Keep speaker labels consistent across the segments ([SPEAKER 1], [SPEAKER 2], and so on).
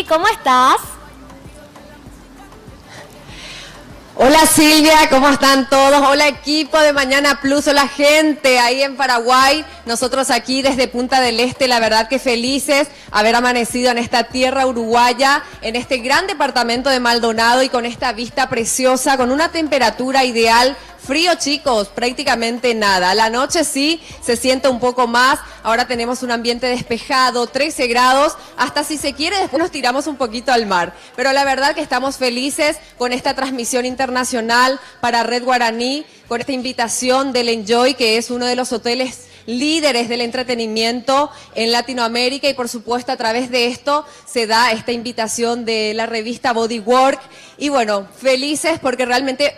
[SPEAKER 1] ¿cómo estás?
[SPEAKER 2] Hola Silvia, ¿cómo están todos? Hola equipo de Mañana Plus, hola gente ahí en Paraguay, nosotros aquí desde Punta del Este, la verdad que felices haber amanecido en esta tierra uruguaya, en este gran departamento de Maldonado y con esta vista preciosa, con una temperatura ideal. Frío, chicos, prácticamente nada. La noche sí se siente un poco más. Ahora tenemos un ambiente despejado, 13 grados. Hasta si se quiere, después nos tiramos un poquito al mar. Pero la verdad que estamos felices con esta transmisión internacional para Red Guaraní, con esta invitación del Enjoy, que es uno de los hoteles líderes del entretenimiento en Latinoamérica, y por supuesto a través de esto se da esta invitación de la revista Bodywork. Y bueno, felices porque realmente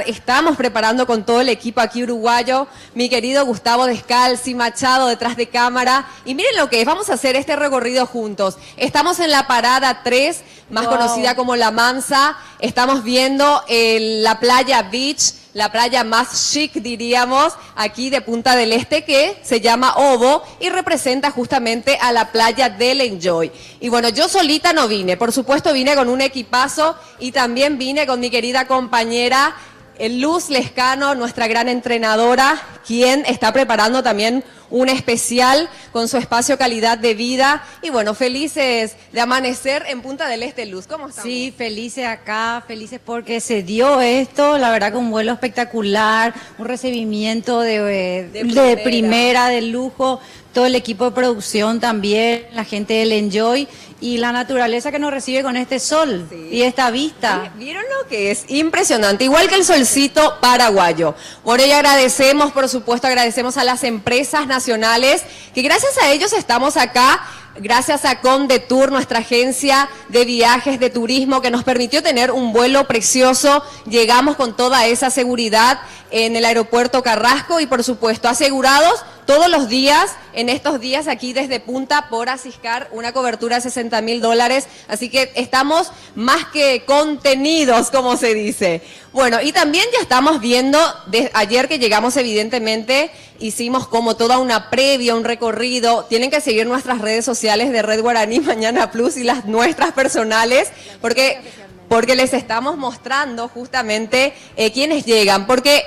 [SPEAKER 2] estamos preparando con todo el equipo aquí uruguayo, mi querido Gustavo Descalzi, Machado detrás de cámara, y miren lo que es, vamos a hacer este recorrido juntos. Estamos en la parada 3, más conocida como La Mansa, estamos viendo la playa Beach, la playa más chic, diríamos, aquí de Punta del Este, que se llama Ovo y representa justamente a la playa del Enjoy. Y bueno, yo solita no vine, por supuesto vine con un equipazo y también vine con mi querida compañera Luz Lescano, nuestra gran entrenadora, quien está preparando también un especial con su espacio Calidad de Vida. Y bueno, felices de amanecer en Punta del Este, Luz. ¿Cómo estamos?
[SPEAKER 3] Sí, felices acá, felices porque se dio esto, la verdad que un vuelo espectacular, un recibimiento de primera, de lujo, todo el equipo de producción también, la gente del Enjoy y la naturaleza que nos recibe con este sol y esta vista.
[SPEAKER 2] ¿Vieron lo que es? Impresionante, igual que el solcito paraguayo. Por ello agradecemos, por supuesto, agradecemos a las empresas nacionales, que gracias a ellos estamos acá. Gracias a Conde Tour, nuestra agencia de viajes, de turismo, que nos permitió tener un vuelo precioso. Llegamos con toda esa seguridad en el aeropuerto Carrasco y, por supuesto, asegurados todos los días, en estos días aquí desde Punta, por Asiscar, una cobertura de $60.000. Así que estamos más que contenidos, como se dice. Bueno, y también ya estamos viendo, ayer que llegamos evidentemente, hicimos como toda una previa, un recorrido. Tienen que seguir nuestras redes sociales de Red Guaraní, Mañana Plus y las nuestras personales, porque les estamos mostrando justamente quiénes llegan, porque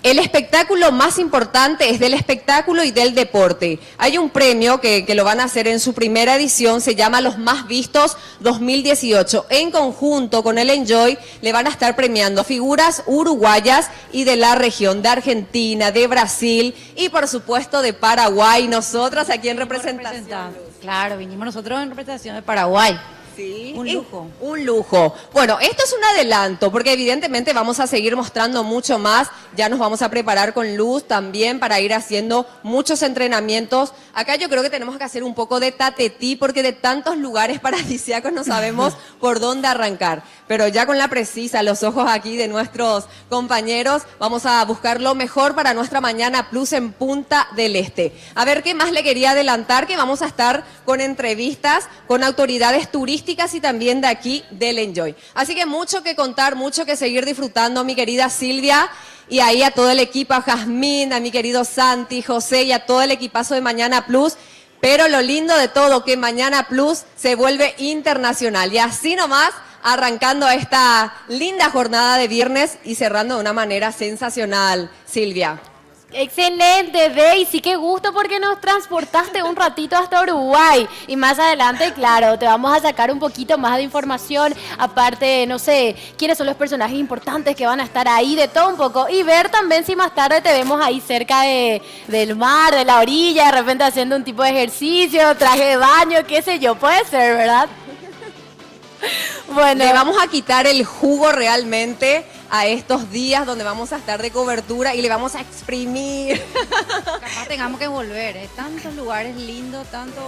[SPEAKER 2] el espectáculo más importante es del espectáculo y del deporte. Hay un premio que lo van a hacer en su primera edición, se llama Los Más Vistos 2018. En conjunto con el Enjoy le van a estar premiando figuras uruguayas y de la región, de Argentina, de Brasil y por supuesto de Paraguay. Nosotras aquí en representación.
[SPEAKER 3] Claro, vinimos nosotros en representación de Paraguay.
[SPEAKER 2] Sí,
[SPEAKER 3] un lujo.
[SPEAKER 2] Un lujo. Bueno, esto es un adelanto, porque evidentemente vamos a seguir mostrando mucho más. Ya nos vamos a preparar con Luz también para ir haciendo muchos entrenamientos. Acá yo creo que tenemos que hacer un poco de tatetí, porque de tantos lugares paradisíacos no sabemos por dónde arrancar. Pero ya con la precisa, los ojos aquí de nuestros compañeros, vamos a buscar lo mejor para nuestra Mañana Plus en Punta del Este. A ver, ¿qué más le quería adelantar? Que vamos a estar con entrevistas con autoridades turísticas y también de aquí del Enjoy. Así que mucho que contar, mucho que seguir disfrutando, mi querida Silvia, y ahí a todo el equipo, a Jazmín, a mi querido Santi, José y a todo el equipazo de Mañana Plus. Pero lo lindo de todo, que Mañana Plus se vuelve internacional. Y así nomás, arrancando esta linda jornada de viernes y cerrando de una manera sensacional, Silvia.
[SPEAKER 1] Excelente, Daisy, qué gusto porque nos transportaste un ratito hasta Uruguay y más adelante, claro, te vamos a sacar un poquito más de información, aparte, no sé, quiénes son los personajes importantes que van a estar ahí, de todo un poco, y ver también si más tarde te vemos ahí cerca del mar, de la orilla, de repente haciendo un tipo de ejercicio, traje de baño, qué sé yo, puede ser, ¿verdad?
[SPEAKER 2] Bueno, le vamos a quitar el jugo realmente a estos días donde vamos a estar de cobertura y le vamos a exprimir.
[SPEAKER 3] Capaz tengamos que volver, tantos lugares lindos, tanto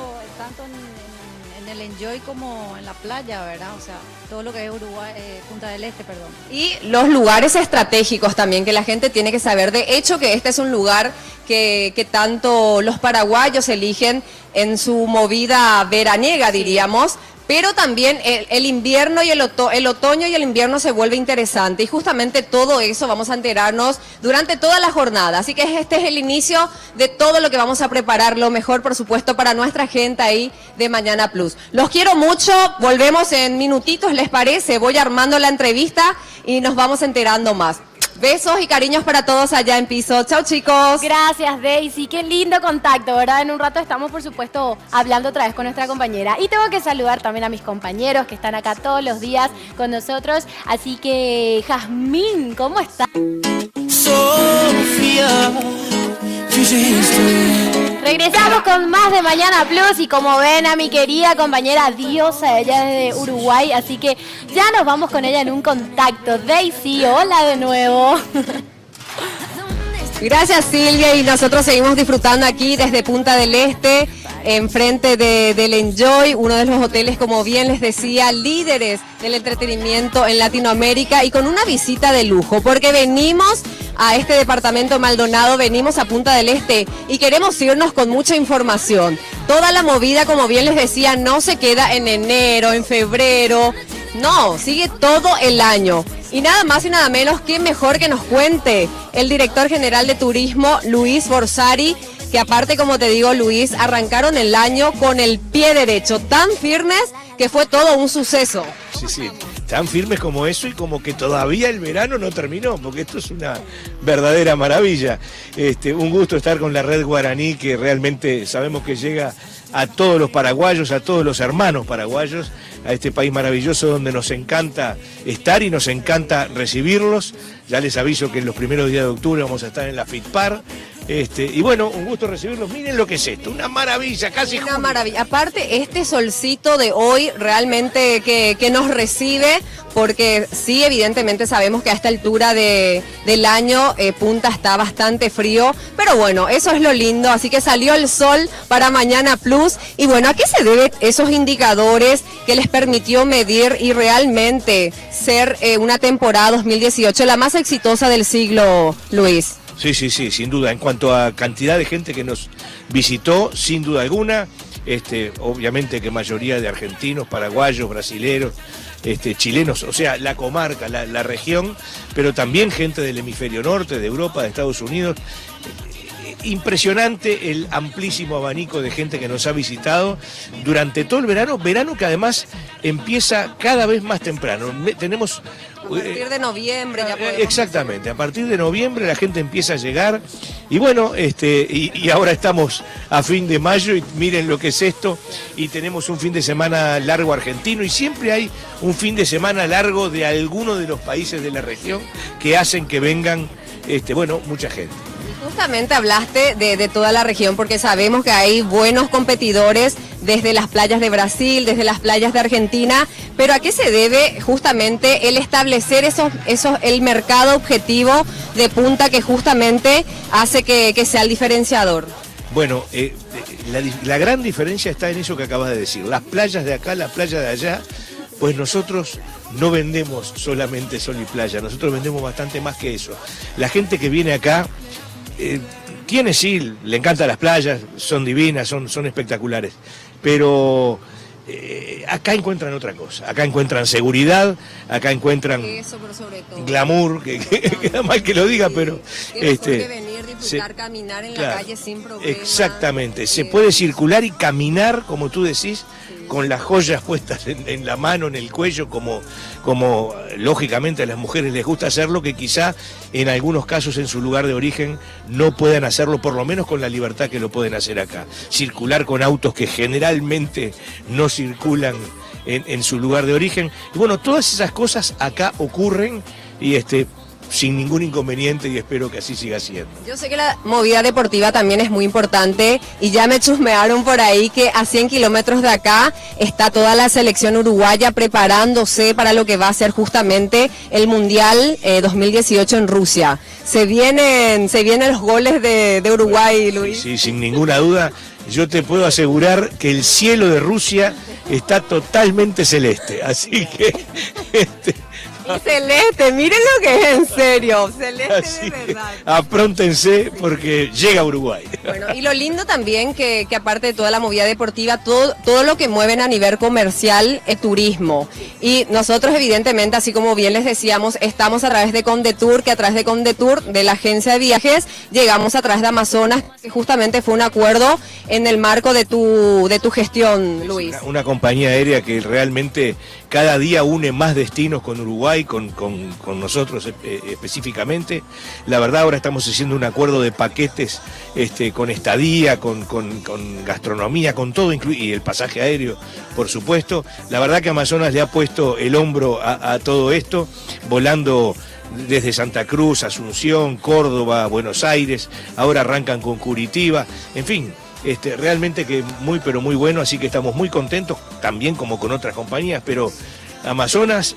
[SPEAKER 3] en el Enjoy como en la playa, ¿verdad? O sea, todo lo que es Uruguay, Punta del Este, perdón.
[SPEAKER 2] Y los lugares estratégicos también que la gente tiene que saber. De hecho, que este es un lugar que tanto los paraguayos eligen en su movida veraniega, diríamos. Pero también el invierno y el otoño y el invierno se vuelve interesante y justamente todo eso vamos a enterarnos durante toda la jornada. Así que este es el inicio de todo lo que vamos a preparar, lo mejor por supuesto para nuestra gente ahí de Mañana Plus. Los quiero mucho, volvemos en minutitos, ¿les parece? Voy armando la entrevista y nos vamos enterando más. Besos y cariños para todos allá en piso. Chao, chicos.
[SPEAKER 1] Gracias, Daisy. Qué lindo contacto, ¿verdad? En un rato estamos, por supuesto, hablando otra vez con nuestra compañera. Y tengo que saludar también a mis compañeros que están acá todos los días con nosotros. Así que, Jazmín, ¿cómo estás? Sofía, regresamos con más de Mañana Plus y como ven a mi querida compañera Diosa, ella es de Uruguay, así que ya nos vamos con ella en un contacto. Daisy, hola de nuevo.
[SPEAKER 2] Gracias, Silvia, y nosotros seguimos disfrutando aquí desde Punta del Este, enfrente del Enjoy, uno de los hoteles, como bien les decía, líderes del entretenimiento en Latinoamérica y con una visita de lujo, porque venimos a este departamento Maldonado, venimos a Punta del Este y queremos irnos con mucha información. Toda la movida, como bien les decía, no se queda en enero, en febrero, no, sigue todo el año. Y nada más y nada menos, que mejor que nos cuente el director general de turismo, Luis Borsari, que aparte, como te digo, Luis, arrancaron el año con el pie derecho, tan firmes que fue todo un suceso.
[SPEAKER 4] Sí, tan firmes como eso y como que todavía el verano no terminó, porque esto es una verdadera maravilla. Un gusto estar con la red guaraní, que realmente sabemos que llega a todos los paraguayos, a todos los hermanos paraguayos, a este país maravilloso donde nos encanta estar y nos encanta recibirlos. Ya les aviso que en los primeros días de octubre vamos a estar en la FITPAR. Y bueno, un gusto recibirlos. Miren lo que es esto, una maravilla, casi
[SPEAKER 2] una maravilla. Aparte, este solcito de hoy realmente que nos recibe, porque sí, evidentemente sabemos que a esta altura del año Punta está bastante frío, pero bueno, eso es lo lindo, así que salió el sol para Mañana Plus. Y bueno, ¿a qué se deben esos indicadores que les permitió medir y realmente ser una temporada 2018 la más exitosa del siglo, Luis?
[SPEAKER 4] Sí, sin duda. En cuanto a cantidad de gente que nos visitó, sin duda alguna, obviamente que mayoría de argentinos, paraguayos, brasileros, chilenos, o sea, la comarca, la región, pero también gente del hemisferio norte, de Europa, de Estados Unidos. Impresionante el amplísimo abanico de gente que nos ha visitado durante todo el verano que además empieza cada vez más temprano. Tenemos
[SPEAKER 2] a partir de noviembre ya podemos...
[SPEAKER 4] Exactamente, a partir de noviembre la gente empieza a llegar y bueno, y ahora estamos a fin de mayo y miren lo que es esto, y tenemos un fin de semana largo argentino y siempre hay un fin de semana largo de alguno de los países de la región que hacen que vengan, mucha gente.
[SPEAKER 2] Justamente hablaste de toda la región porque sabemos que hay buenos competidores desde las playas de Brasil, desde las playas de Argentina, pero ¿a qué se debe justamente el establecer el mercado objetivo de Punta que justamente hace que sea el diferenciador?
[SPEAKER 4] Bueno, la gran diferencia está en eso que acabas de decir, las playas de acá, las playas de allá, pues nosotros no vendemos solamente sol y playa, nosotros vendemos bastante más que eso. La gente que viene acá le encantan las playas, son divinas, son espectaculares, pero acá encuentran otra cosa, acá encuentran seguridad, acá encuentran
[SPEAKER 2] eso, pero sobre todo
[SPEAKER 4] glamour, que queda mal que lo diga, pero
[SPEAKER 2] venir, disfrutar, caminar en la calle sin problema.
[SPEAKER 4] Exactamente, se puede circular y caminar, como tú decís, con las joyas puestas en la mano, en el cuello, como lógicamente a las mujeres les gusta hacerlo, que quizá en algunos casos en su lugar de origen no puedan hacerlo, por lo menos con la libertad que lo pueden hacer acá. Circular con autos que generalmente no circulan en su lugar de origen. Y bueno, todas esas cosas acá ocurren y sin ningún inconveniente, y espero que así siga siendo.
[SPEAKER 2] Yo sé que la movida deportiva también es muy importante y ya me chusmearon por ahí que a 100 kilómetros de acá está toda la selección uruguaya preparándose para lo que va a ser justamente el Mundial 2018 en Rusia. Se vienen los goles de Uruguay, Luis.
[SPEAKER 4] Sí, sin ninguna duda. Yo te puedo asegurar que el cielo de Rusia está totalmente celeste, así que
[SPEAKER 2] Y celeste, miren lo que es en serio, celeste
[SPEAKER 4] Así
[SPEAKER 2] de
[SPEAKER 4] que
[SPEAKER 2] verdad.
[SPEAKER 4] apróntense porque llega a Uruguay.
[SPEAKER 2] Bueno, y lo lindo también que aparte de toda la movida deportiva, todo lo que mueven a nivel comercial es turismo. Y nosotros evidentemente, así como bien les decíamos, estamos a través de Condetour, que a través de Condetour, de la agencia de viajes, llegamos a través de Amazonas, que justamente fue un acuerdo en el marco de tu gestión, Luis.
[SPEAKER 4] Una compañía aérea que realmente cada día une más destinos con Uruguay, con nosotros específicamente. La verdad, ahora estamos haciendo un acuerdo de paquetes con estadía, con gastronomía, con todo, y el pasaje aéreo, por supuesto. La verdad que Amazonas le ha puesto el hombro a todo esto, volando desde Santa Cruz, Asunción, Córdoba, Buenos Aires, ahora arrancan con Curitiba, en fin. Realmente que muy pero muy bueno, así que estamos muy contentos, también como con otras compañías, pero Amazonas,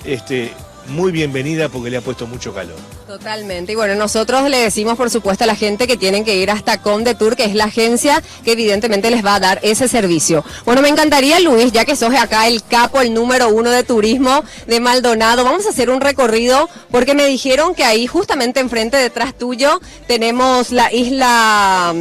[SPEAKER 4] muy bienvenida porque le ha puesto mucho calor.
[SPEAKER 2] Totalmente, y bueno, nosotros le decimos por supuesto a la gente que tienen que ir hasta Condetour, que es la agencia que evidentemente les va a dar ese servicio. Bueno, me encantaría, Luis, ya que sos acá el capo, el número 1 de turismo de Maldonado, vamos a hacer un recorrido porque me dijeron que ahí justamente enfrente, detrás tuyo, tenemos la isla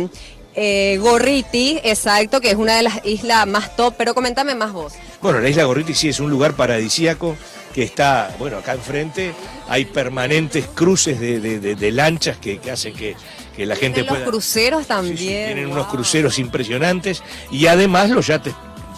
[SPEAKER 2] Gorriti, exacto, que es una de las islas más top, pero coméntame más vos.
[SPEAKER 4] Bueno, la isla Gorriti sí es un lugar paradisíaco que está, bueno, acá enfrente hay permanentes cruces de lanchas que hacen que la gente pueda...
[SPEAKER 2] Los cruceros también.
[SPEAKER 4] Sí, tienen unos cruceros impresionantes y además los yates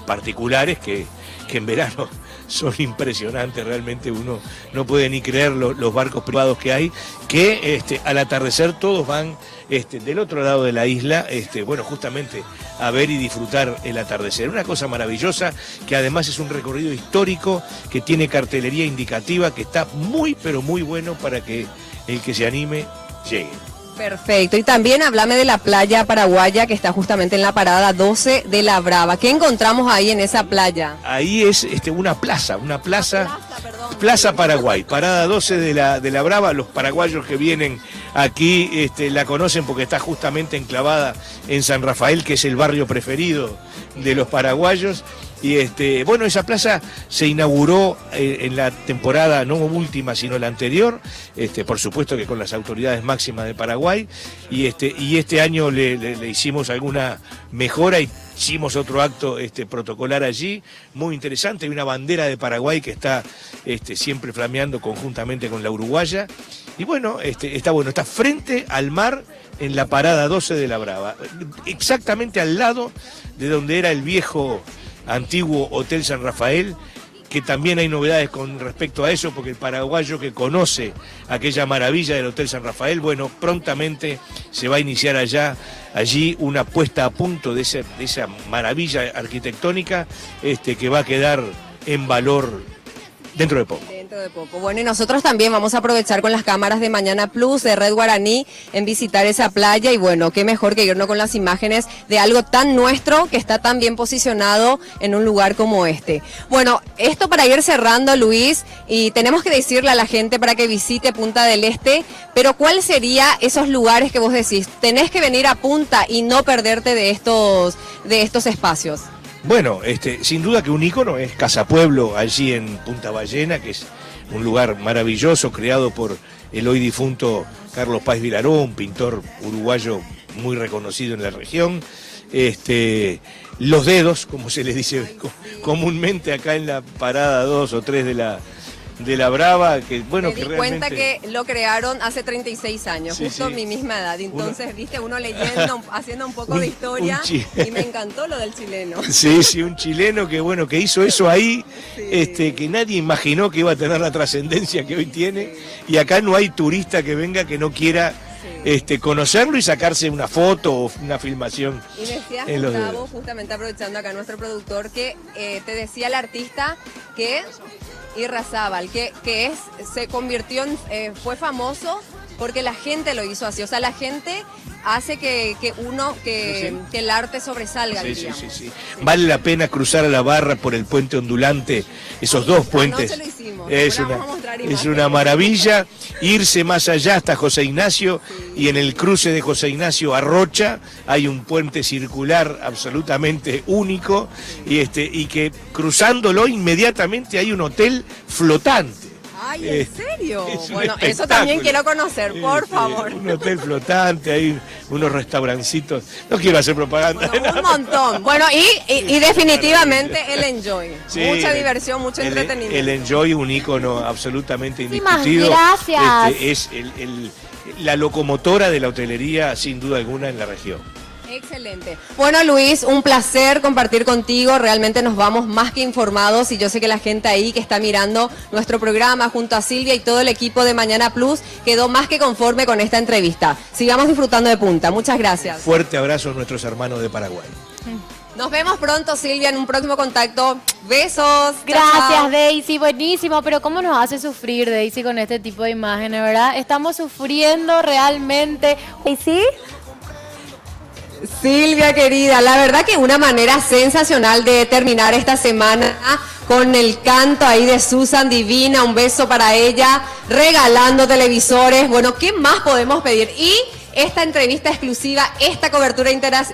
[SPEAKER 4] particulares que en verano son impresionantes, realmente uno no puede ni creer los barcos privados que hay, que al atardecer todos van del otro lado de la isla, bueno, justamente a ver y disfrutar el atardecer. Una cosa maravillosa, que además es un recorrido histórico, que tiene cartelería indicativa, que está muy, pero muy bueno para que el que se anime llegue.
[SPEAKER 2] Perfecto, y también háblame de la playa paraguaya que está justamente en la parada 12 de La Brava. ¿Qué encontramos ahí en esa playa?
[SPEAKER 4] Ahí es una plaza Plaza Paraguay, parada 12 de la Brava. Los paraguayos que vienen aquí la conocen porque está justamente enclavada en San Rafael, que es el barrio preferido de los paraguayos. Y bueno, esa plaza se inauguró en la temporada, no última, sino la anterior, por supuesto que con las autoridades máximas de Paraguay, y este año le hicimos alguna mejora, hicimos otro acto protocolar allí, muy interesante. Hay una bandera de Paraguay que está siempre flameando conjuntamente con la uruguaya, y bueno, está frente al mar en la parada 12 de La Brava, exactamente al lado de donde era el viejo antiguo Hotel San Rafael, que también hay novedades con respecto a eso, porque el paraguayo que conoce aquella maravilla del Hotel San Rafael, bueno, prontamente se va a iniciar allí una puesta a punto de esa maravilla arquitectónica que va a quedar en valor dentro de poco.
[SPEAKER 2] Dentro de poco. Bueno, y nosotros también vamos a aprovechar con las cámaras de Mañana Plus, de Red Guaraní, en visitar esa playa, y bueno, qué mejor que irnos con las imágenes de algo tan nuestro que está tan bien posicionado en un lugar como este. Bueno, esto para ir cerrando, Luis, y tenemos que decirle a la gente para que visite Punta del Este, pero ¿cuál sería esos lugares que vos decís? Tenés que venir a Punta y no perderte de estos espacios.
[SPEAKER 4] Bueno, sin duda que un ícono es Casa Pueblo, allí en Punta Ballena, que es un lugar maravilloso, creado por el hoy difunto Carlos Páez Vilaró, un pintor uruguayo muy reconocido en la región. Los Dedos, como se les dice comúnmente acá en la parada 2 o 3 de la Brava, que bueno,
[SPEAKER 2] que realmente... cuenta que lo crearon hace 36 años, sí, justo sí. Mi misma edad, entonces viste uno leyendo, haciendo un poco de historia, y me encantó lo del chileno.
[SPEAKER 4] Sí, un chileno que bueno, que hizo eso ahí, sí. Que nadie imaginó que iba a tener la trascendencia que hoy tiene, y acá no hay turista que venga que no quiera conocerlo y sacarse una foto o una filmación.
[SPEAKER 2] Y me decías, Gustavo, justamente aprovechando acá nuestro productor, que te decía el artista que Irrazábal, que se convirtió fue famoso porque la gente lo hizo así, o sea, la gente hace que el arte sobresalga.
[SPEAKER 4] Sí. Vale la pena cruzar a la barra por el puente ondulante, esos dos puentes.
[SPEAKER 2] Lo hicimos.
[SPEAKER 4] Es una maravilla, irse más allá hasta José Ignacio, y en el cruce de José Ignacio a Rocha hay un puente circular absolutamente único, y que cruzándolo inmediatamente hay un hotel flotante.
[SPEAKER 2] Ay, ¿en serio?
[SPEAKER 4] es un
[SPEAKER 2] Bueno, eso
[SPEAKER 4] espectáculo.
[SPEAKER 2] también quiero conocer, por favor.
[SPEAKER 4] Un hotel flotante, hay unos restaurancitos. No quiero hacer propaganda.
[SPEAKER 2] Bueno, un montón. Bueno, y definitivamente el Enjoy.
[SPEAKER 4] Sí,
[SPEAKER 2] Mucha diversión, mucho entretenimiento.
[SPEAKER 4] El Enjoy, un ícono absolutamente
[SPEAKER 1] Muchísimas
[SPEAKER 4] indiscutido.
[SPEAKER 1] gracias.
[SPEAKER 4] Es la locomotora de la hotelería, sin duda alguna, en la región.
[SPEAKER 2] Excelente. Bueno, Luis, un placer compartir contigo. Realmente nos vamos más que informados y yo sé que la gente ahí que está mirando nuestro programa junto a Silvia y todo el equipo de Mañana Plus quedó más que conforme con esta entrevista. Sigamos disfrutando de punta. Muchas gracias.
[SPEAKER 4] Fuerte abrazo a nuestros hermanos de Paraguay.
[SPEAKER 2] Nos vemos pronto, Silvia, en un próximo contacto. Besos.
[SPEAKER 1] Gracias,
[SPEAKER 2] Chao, chao.
[SPEAKER 1] Daisy, buenísimo, pero ¿cómo nos hace sufrir, Daisy, con este tipo de imágenes, verdad? Estamos sufriendo realmente. ¿Daisy?
[SPEAKER 2] Silvia, querida, la verdad que una manera sensacional de terminar esta semana con el canto ahí de Susan Divina, un beso para ella, regalando televisores. Bueno, ¿qué más podemos pedir? Y esta entrevista exclusiva, esta cobertura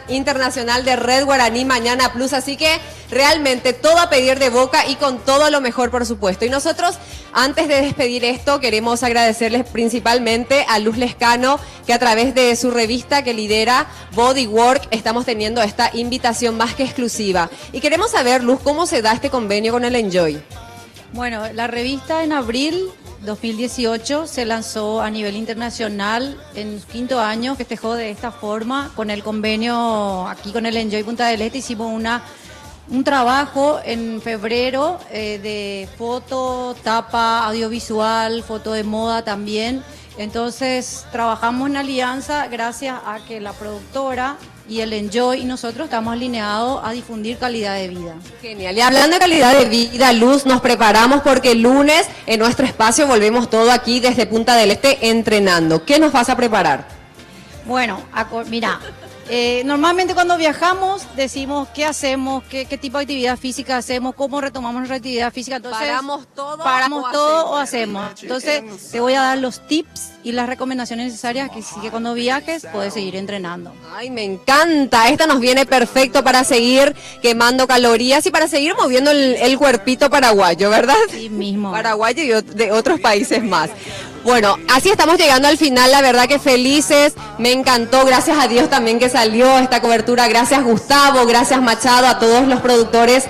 [SPEAKER 2] internacional de Red Guaraní Mañana Plus, así que realmente todo a pedir de boca y con todo lo mejor, por supuesto. Y nosotros, antes de despedir esto, queremos agradecerles principalmente a Luz Lescano, que a través de su revista que lidera Bodywork, estamos teniendo esta invitación más que exclusiva. Y queremos saber, Luz, ¿cómo se da este convenio con el Enjoy?
[SPEAKER 3] Bueno, la revista en abril 2018 se lanzó a nivel internacional, en su 5º año festejó de esta forma con el convenio aquí con el Enjoy Punta del Este. Hicimos un trabajo en febrero de foto, tapa, audiovisual, foto de moda también. Entonces trabajamos en alianza gracias a que la productora y el Enjoy y nosotros estamos alineados a difundir calidad de vida.
[SPEAKER 2] Genial. Y hablando de calidad de vida, Luz, nos preparamos porque el lunes en nuestro espacio volvemos todo aquí desde Punta del Este entrenando. ¿Qué nos vas a preparar?
[SPEAKER 3] Bueno, mira, normalmente cuando viajamos decimos qué hacemos, qué tipo de actividad física hacemos, cómo retomamos nuestra actividad física. Entonces,
[SPEAKER 2] ¿Paramos todo
[SPEAKER 3] o hacemos? Entonces te voy a dar los tips y las recomendaciones necesarias que cuando viajes puedes seguir entrenando.
[SPEAKER 2] Ay, me encanta. Esta nos viene perfecto para seguir quemando calorías y para seguir moviendo el cuerpito paraguayo, ¿verdad?
[SPEAKER 3] Sí mismo.
[SPEAKER 2] Paraguayo y de otros países más. Bueno, así estamos llegando al final, la verdad que felices, me encantó, gracias a Dios también que salió esta cobertura, gracias Gustavo, gracias Machado, a todos los productores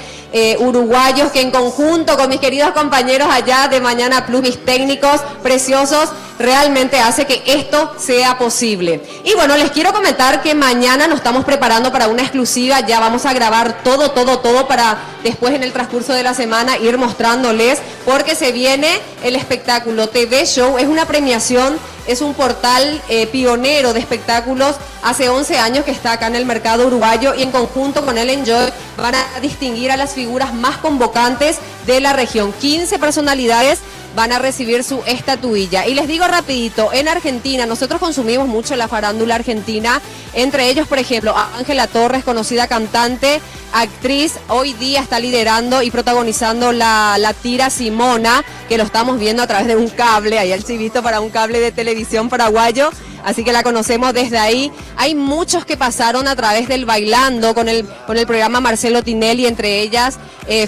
[SPEAKER 2] uruguayos que en conjunto con mis queridos compañeros allá de Mañana Plus, mis técnicos preciosos, realmente hace que esto sea posible. Y bueno, les quiero comentar que mañana nos estamos preparando para una exclusiva, ya vamos a grabar todo para después en el transcurso de la semana ir mostrándoles, porque se viene el espectáculo TV Show, es una premiación, es un portal pionero de espectáculos, hace 11 años que está acá en el mercado uruguayo y en conjunto con el Enjoy van a distinguir a las figuras más convocantes de la región. 15 personalidades van a recibir su estatuilla. Y les digo rapidito, en Argentina nosotros consumimos mucho la farándula argentina, entre ellos, por ejemplo, Ángela Torres, conocida cantante, actriz, hoy día está liderando y protagonizando la tira Simona, que lo estamos viendo a través de un cable, ahí el chivito para un cable de televisión paraguayo, así que la conocemos desde ahí. Hay muchos que pasaron a través del Bailando con el programa Marcelo Tinelli, entre ellas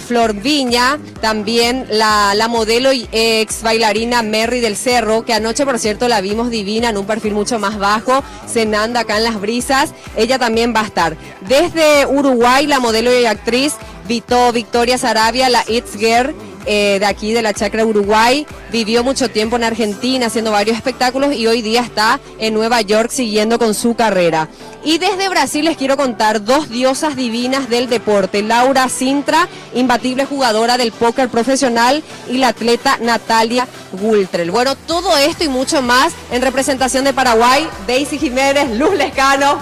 [SPEAKER 2] Flor Viña, también la modelo y ex bailarina Merry del Cerro, que anoche por cierto la vimos divina en un perfil mucho más bajo, cenando acá en Las Brisas, ella también va a estar. Desde Uruguay, la modelo y actriz Victoria Sarabia, la It's Girl, de aquí de la Chacra Uruguay, vivió mucho tiempo en Argentina haciendo varios espectáculos y hoy día está en Nueva York siguiendo con su carrera. Y desde Brasil les quiero contar dos diosas divinas del deporte, Laura Sintra, imbatible jugadora del póker profesional, y la atleta Natalia Gultrell. Bueno, todo esto y mucho más en representación de Paraguay, Daisy Jiménez, Luz Lescano,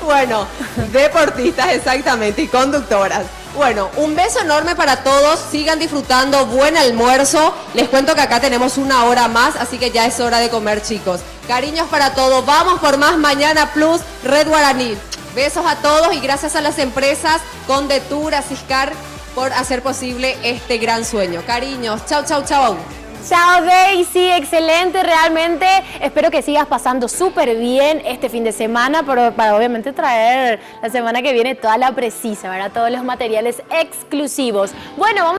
[SPEAKER 2] bueno, deportistas exactamente y conductoras. Bueno, un beso enorme para todos, sigan disfrutando, buen almuerzo. Les cuento que acá tenemos una hora más, así que ya es hora de comer, chicos. Cariños para todos, vamos por más Mañana Plus, Red Guaraní. Besos a todos y gracias a las empresas Condetur, Ciscar, por hacer posible este gran sueño. Cariños, chau, chau, chau.
[SPEAKER 1] Chao, Daisy, excelente, realmente espero que sigas pasando súper bien este fin de semana para obviamente traer la semana que viene toda la precisa, ¿verdad? Todos los materiales exclusivos. Bueno, vamos